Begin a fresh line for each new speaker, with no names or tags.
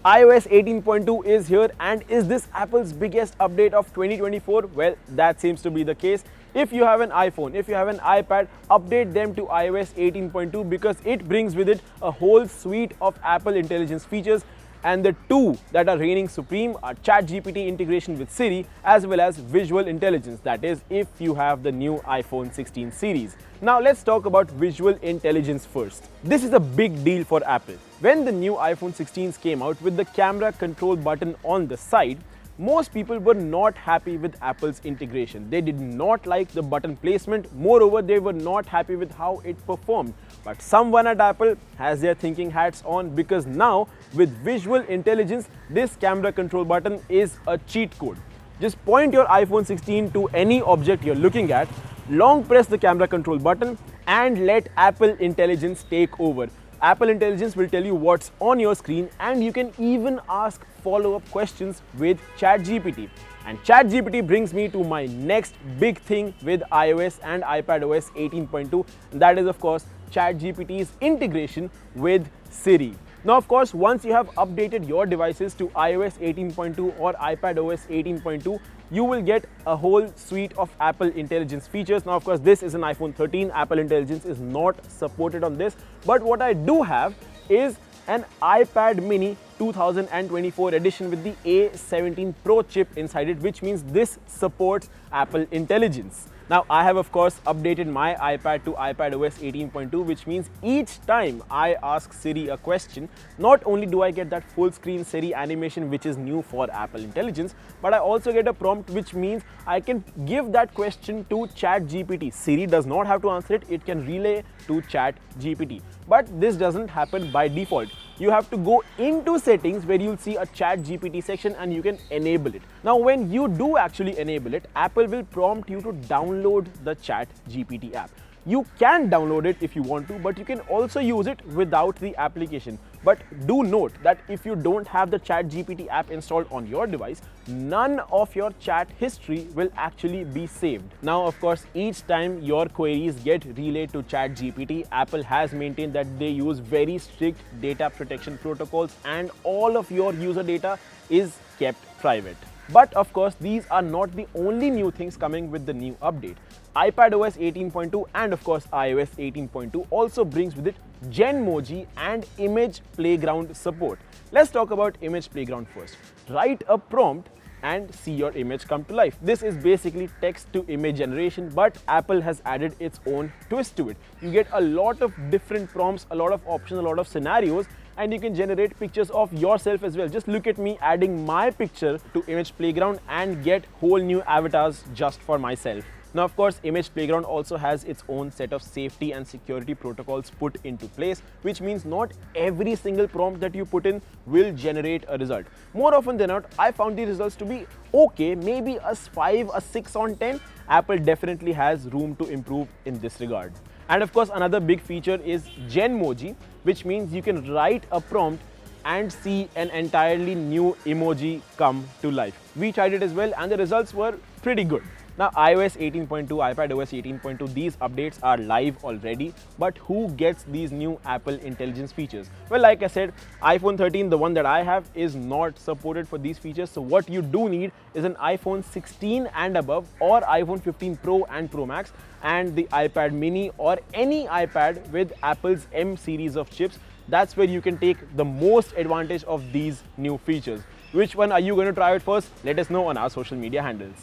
iOS 18.2 is here, and is this Apple's biggest update of 2024? Well, that seems to be the case. If you have an iPhone, if you have an iPad, update them to iOS 18.2 because it brings with it a whole suite of Apple intelligence features, and the two that are reigning supreme are ChatGPT integration with Siri as well as visual intelligence, that is if you have the new iPhone 16 series. Now let's talk about visual intelligence first. This is a big deal for Apple. When the new iPhone 16s came out with the camera control button on the side, most people were not happy with Apple's integration. They did not like the button placement. Moreover, they were not happy with how it performed. But someone at Apple has their thinking hats on, because now with visual intelligence, this camera control button is a cheat code. Just point your iPhone 16 to any object you're looking at, long press the camera control button and let Apple Intelligence take over. Apple Intelligence will tell you what's on your screen, and you can even ask follow-up questions with ChatGPT. And ChatGPT brings me to my next big thing with iOS and iPadOS 18.2. That is, of course, ChatGPT's integration with Siri. Now, of course, once you have updated your devices to iOS 18.2 or iPadOS 18.2, you will get a whole suite of Apple Intelligence features. Now, of course, this is an iPhone 13. Apple Intelligence is not supported on this. But what I do have is an iPad mini 2024 edition with the A17 Pro chip inside it, which means this supports Apple Intelligence. Now, I have, of course, updated my iPad to iPadOS 18.2, which means each time I ask Siri a question, not only do I get that full screen Siri animation, which is new for Apple Intelligence, but I also get a prompt, which means I can give that question to ChatGPT. Siri does not have to answer it, it can relay to ChatGPT. But this doesn't happen by default. You have to go into settings where you'll see a ChatGPT section and you can enable it. Now, when you do actually enable it, Apple will prompt you to download the ChatGPT app. You can download it if you want to, but you can also use it without the application. But do note that if you don't have the ChatGPT app installed on your device, none of your chat history will actually be saved. Now, of course, each time your queries get relayed to ChatGPT, Apple has maintained that they use very strict data protection protocols and all of your user data is kept private. But of course, these are not the only new things coming with the new update. iPadOS 18.2 and of course iOS 18.2 also brings with it Genmoji and Image Playground support. Let's talk about Image Playground first. Write a prompt and see your image come to life. This is basically text to image generation, but Apple has added its own twist to it. You get a lot of different prompts, a lot of options, a lot of scenarios, and you can generate pictures of yourself as well. Just look at me adding my picture to Image Playground and get whole new avatars just for myself. Now, of course, Image Playground also has its own set of safety and security protocols put into place, which means not every single prompt that you put in will generate a result. More often than not, I found the results to be okay, maybe a 5, a 6 on 10. Apple definitely has room to improve in this regard. And of course, another big feature is Genmoji, which means you can write a prompt and see an entirely new emoji come to life. We tried it as well and the results were pretty good. Now, iOS 18.2, iPadOS 18.2, these updates are live already, but who gets these new Apple Intelligence features? Well, like I said, iPhone 13, the one that I have, is not supported for these features. So what you do need is an iPhone 16 and above, or iPhone 15 Pro and Pro Max, and the iPad mini or any iPad with Apple's M series of chips. That's where you can take the most advantage of these new features. Which one are you going to try out first? Let us know on our social media handles.